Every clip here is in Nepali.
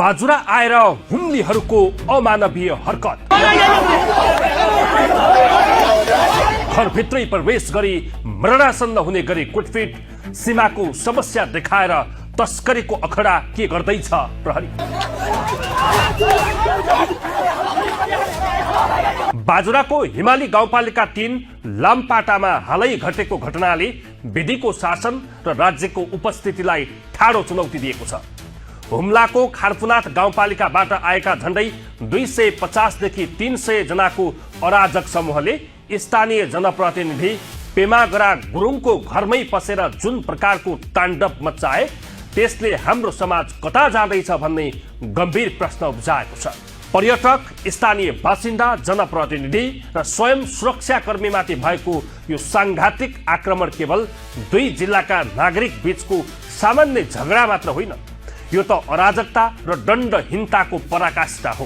बाजुरा आएर हुम्लीहरूको अमानवीय हरकत, घरभित्रै प्रवेश गरी मरणासन्न हुने गरी कुटपिट, सीमाको समस्या देखाएर तस्करीको अखडा के गर्दैछ प्रहरी। बाजुराको हिमाली गाउँपालिका 3 लामपाटामा हालै घटेको घटनाले विधिको शासन र राज्यको उपस्थितिलाई ठाडो चुनौती दिएको छ। हुम्लाको खारपुनाथ गाउँपालिकाबाट आएका झण्डै 250 देखि 300 जनाको अराजक समूहले स्थानीय जनप्रतिनिधि पेमागरा गुरुङको घरमै पसेर जुन प्रकारको ताण्डव मचाए त्यसले हाम्रो समाज कता जाँदैछ भन्ने गम्भीर प्रश्न उब्जाएको छ। पर्यटक, स्थानीय बासिन्दा, जनप्रतिनिधि र स्वयं सुरक्षाकर्मीमाथि भएको यो सांघातिक आक्रमण केवल 2 जिल्लाका नागरिक बीचको सामान्य झगडा मात्र होइन, यो त अराजकता र दण्डहीनताको पराकाष्ठा हो।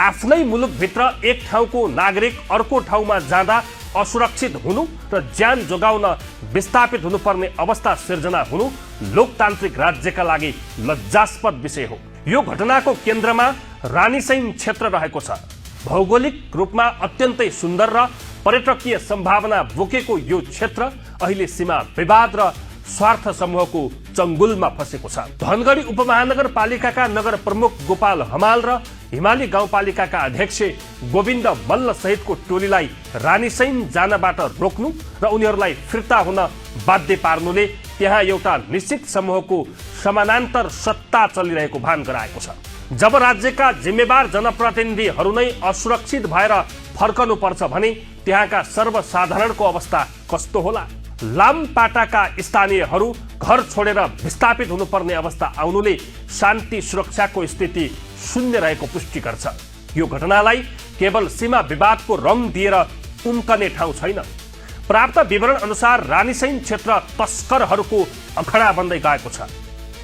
आफ्नै मुलुकभित्र एक ठाउँको नागरिक अर्को ठाउँमा जाँदा असुरक्षित हुनु र ज्यान जोगाउन विस्थापित हुनुपर्ने अवस्था सिर्जना हुनु लोकतान्त्रिक राज्यका लागि लज्जास्पद विषय हो। यो घटनाको केन्द्रमा रानीसैन क्षेत्र रहेको छ। भौगोलिक रूपमा अत्यन्तै सुन्दर र पर्यटकीय सम्भावना बोकेको यो क्षेत्र अहिले सीमा विवाद र स्वार्थ समूहको चंगुलमा फसेको छ। धनगढी उपमहानगरपालिकाका नगर प्रमुख गोपाल हमाल र हिमाली गाउँपालिकाका अध्यक्ष गोविन्द मल्ल सहितको टोलीलाई रानीसैन जानबाट रोक्नु र उनीहरूलाई फिर्ता हुन बाध्य पार्नुले त्यहाँ एउटा निश्चित समूहको समानान्तर सत्ता चलिरहेको भान गराएको छ। जब राज्यका जिम्मेवार जनप्रतिनिधिहरू नै असुरक्षित भएर फर्कनु पर्छ भने त्यहाँका सर्वसाधारणको अवस्था कस्तो होला? लामपाटाका स्थानीयहरू घर छोडेर विस्थापित हुनुपर्ने अवस्था आउनुले शान्ति सुरक्षाको स्थिति शून्य रहेको पुष्टि गर्छ। यो घटनालाई केवल सीमा विवादको रङ दिएर उम्कने ठाउँ छैन। प्राप्त विवरण अनुसार रानीसैन क्षेत्र तस्करहरूको अखडा बन्दै गएको छ।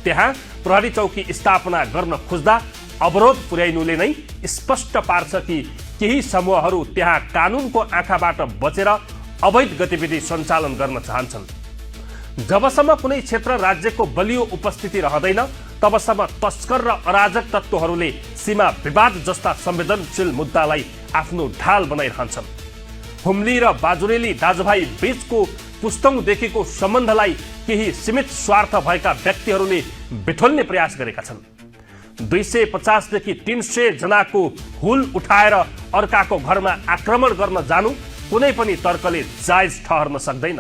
त्यहाँ प्रहरी चौकी स्थापना गर्न खोज्दा अवरोध पुर्याइनुले नै स्पष्ट पार्छ कि केही समूहहरू त्यहाँ कानुनको आँखाबाट बचेर अवैध गतिविधि सञ्चालन गर्न चाहन्छन्। जबसम्म कुनै क्षेत्र राज्यको बलियो उपस्थिति रहँदैन तबसम्म तस्कर र अराजक तत्त्वहरूले सीमा विवाद जस्ता संवेदनशील मुद्दालाई आफ्नो ढाल बनाइरहन्छन्। हुम्ली र बाजुरेली दाजुभाइ बीचको पुस्तौंदेखिको सम्बन्धलाई केही सीमित स्वार्थ भएका व्यक्तिहरूले बिथोल्ने प्रयास गरेका छन्। 250 देखि 300 जनाको हुल उठाएर अर्काको घरमा आक्रमण गर्न जानु कुनै पनि तर्कले जायज ठहर्न सक्दैन।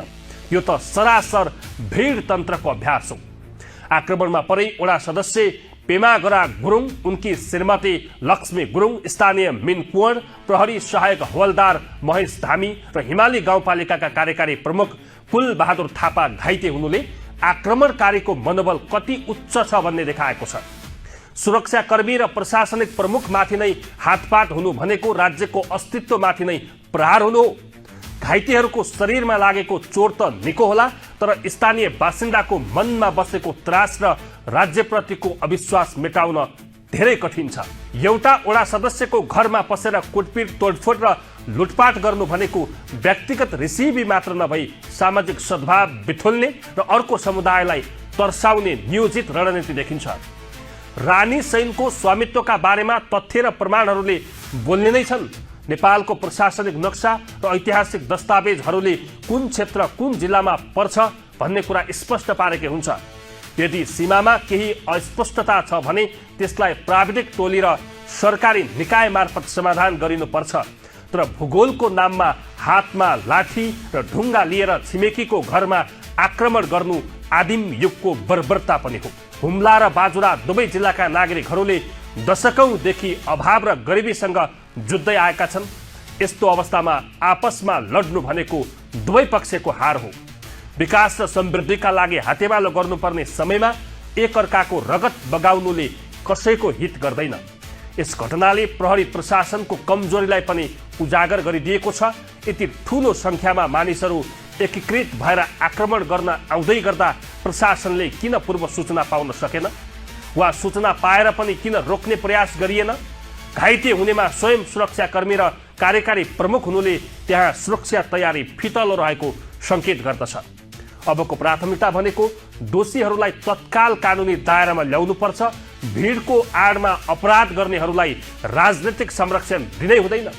यो त सरासर भीड तन्त्रको अभ्यास हो। आक्रमणमा परे वडा सदस्य पेमागरा गुरुङ, उनकी श्रीमती लक्ष्मी गुरुङ, स्थानीय मिन कुँवर, प्रहरी सहायक हवलदार महेश धामी र हिमाली गाउँपालिकाका कार्यकारी प्रमुख कुल बहादुर थापा घाइते हुनुले आक्रमणकारीको मनोबल कति उच्च छ भन्ने देखाएको छ। सुरक्षाकर्मी र प्रशासनिक प्रमुखमाथि नै हातपात हुनु भनेको राज्यको अस्तित्वमाथि नै प्रहार हुनु हो। घाइतेहरूको शरीरमा लागेको चोट त निको होला, तर स्थानीय बासिन्दाको मनमा बसेको त्रास र राज्यप्रतिको अविश्वास मेटाउन धेरै कठिन छ। एउटा वडा सदस्यको घरमा पसेर कुटपिट, तोडफोड र लुटपाट गर्नु भनेको व्यक्तिगत रिसिभी मात्र नभई सामाजिक सद्भाव बिथोल्ने र अर्को समुदायलाई तर्साउने नियोजित रणनीति देखिन्छ। रानीसैनको स्वामित्वका बारेमा तथ्य र प्रमाणहरूले बोल्ने नै छन्। नेपालको प्रशासनिक नक्सा र ऐतिहासिक दस्तावेजहरूले कुन क्षेत्र कुन जिल्लामा पर्छ भन्ने कुरा स्पष्ट पारेकै हुन्छ। यदि सीमामा केही अस्पष्टता छ भने त्यसलाई प्राविधिक टोली र सरकारी निकाय मार्फत समाधान गरिनुपर्छ। तर भूगोलको नाममा हातमा लाठी र ढुङ्गा लिएर छिमेकीको घरमा आक्रमण गर्नु आदिम युगको बर्बरता पनि हो। हुम्ला र बाजुरा दुवै जिल्लाका नागरिकहरूले दशकौंदेखि अभाव र गरिबीसँग जुझ्दै आएका छन्। यस्तो अवस्थामा आपसमा लड्नु भनेको दुवै पक्षको हार हो। विकास र समृद्धिका लागि हातेमालो गर्नुपर्ने समयमा एकअर्काको रगत बगाउनुले कसैको हित गर्दैन। यस घटनाले प्रहरी प्रशासनको कमजोरीलाई पनि उजागर गरिदिएको छ। यति ठूलो संख्यामा मानिसहरू एकीकृत भएर आक्रमण गर्न आउँदै गर्दा प्रशासनले किन पूर्व सूचना पाउन सकेन वा सूचना पाएर पनि किन रोक्ने प्रयास गरिएन? घाइते हुनेमा स्वयं सुरक्षाकर्मी र कार्यकारी प्रमुख हुनुले त्यहाँ सुरक्षा तयारी फितलो रहेको संकेत गर्दछ। अबको प्राथमिकता भनेको दोषीहरूलाई तत्काल कानुनी दायरामा ल्याउनुपर्छ। भिडको आडमा अपराध गर्नेहरूलाई राजनीतिक संरक्षण दिनै हुँदैन।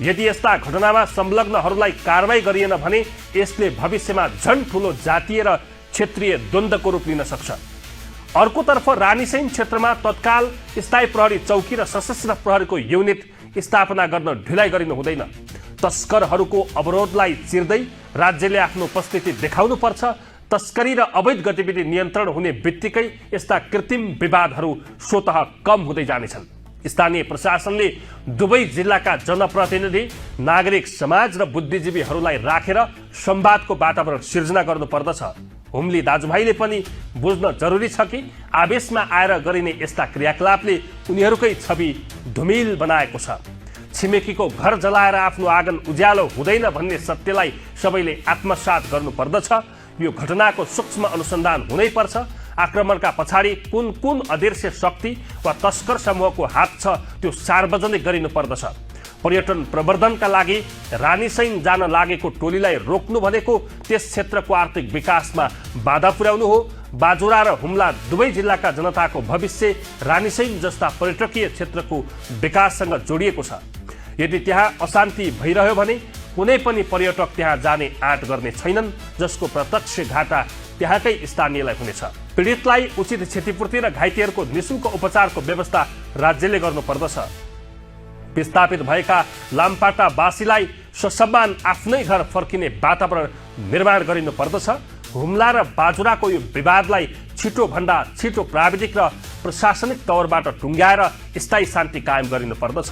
यदि यस्ता घटनामा संलग्नहरूलाई कारबाही गरिएन भने यसले भविष्यमा झन् ठूलो जातीय र क्षेत्रीय द्वन्द्वको रूप लिन सक्छ। अर्कोतर्फ रानीसैन क्षेत्रमा तत्काल स्थायी प्रहरी चौकी र सशस्त्र प्रहरीको युनिट स्थापना गर्न ढिलाइ गरिनु हुँदैन। तस्करहरूको अवरोधलाई चिर्दै राज्यले आफ्नो उपस्थिति देखाउनुपर्छ। तस्करी र अवैध गतिविधि नियन्त्रण हुने बित्तिकै यस्ता कृत्रिम विवादहरू स्वतः कम हुँदै जानेछन्। स्थानीय प्रशासनले दुवै जिल्लाका जनप्रतिनिधि, नागरिक समाज र बुद्धिजीवीहरूलाई राखेर संवादको वातावरण सिर्जना गर्नुपर्दछ। हुम्ली दाजुभाइले पनि बुझ्न जरुरी छ कि आवेशमा आएर गरिने यस्ता क्रियाकलापले उनीहरूकै छवि धुमिल बनाएको छ। छिमेकीको घर जलाएर आफ्नो आँगन उज्यालो हुँदैन भन्ने सत्यलाई सबैले आत्मसात गर्नुपर्दछ। यो घटनाको सूक्ष्म अनुसन्धान हुनैपर्छ। आक्रमणका पछाडि कुन कुन अदृश्य शक्ति वा तस्कर समूहको हात छ त्यो सार्वजनिक गरिनुपर्दछ। पर्यटन प्रवर्धनका लागि रानीसैन जान लागेको टोलीलाई रोक्नु भनेको त्यस क्षेत्रको आर्थिक विकासमा बाधा पुर्याउनु हो। बाजुरा र हुम्ला दुवै जिल्लाका जनताको भविष्य रानीसैन जस्ता पर्यटकीय क्षेत्रको विकाससँग जोडिएको छ। यदि त्यहाँ अशान्ति भइरह्यो भने कुनै पनि पर्यटक त्यहाँ जाने आँट गर्ने छैनन्, जसको प्रत्यक्ष घाटा त्यहाँकै स्थानीयलाई हुनेछ। पीडितलाई उचित क्षतिपूर्ति र घाइतेहरूको निःशुल्क उपचारको व्यवस्था राज्यले गर्नुपर्दछ। विस्थापित भएका लामपाटावासीलाई ससम्मान आफ्नै घर फर्किने वातावरण निर्माण गरिनुपर्दछ। हुम्ला र बाजुराको यो विवादलाई छिटो भन्दा छिटो प्राविधिक र प्रशासनिक तौरबाट टुङ्ग्याएर स्थायी शान्ति कायम गरिनुपर्दछ।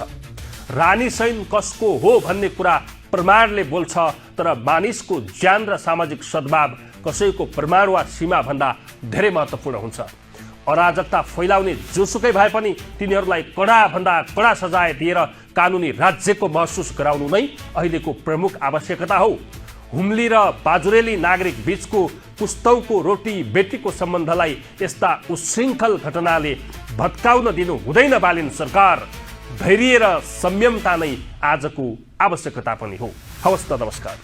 रानीसैन कसको हो भन्ने कुरा प्रमाणले बोल्छ, तर मानिसको ज्यान र सामाजिक सद्भाव कसैको प्रमाण वा सीमा भन्दा धेरै महत्त्वपूर्ण हुन्छ। अराजकता फैलाउने जोसुकै भए पनि तिनीहरूलाई कडा भन्दा कडा सजाय दिएर कानुनी राज्यको महसुस गराउनु नै अहिलेको प्रमुख आवश्यकता हो। हुम्ली र बाजुरेली नागरिक बीचको पुस्तौको रोटी बेटीको सम्बन्धलाई यस्ता उशृङ्खल घटनाले भत्काउन दिनु हुँदैन। बालिन सरकार, धैर्य र संयमता नै आजको आवश्यकता पनि हो। हवस् त, नमस्कार।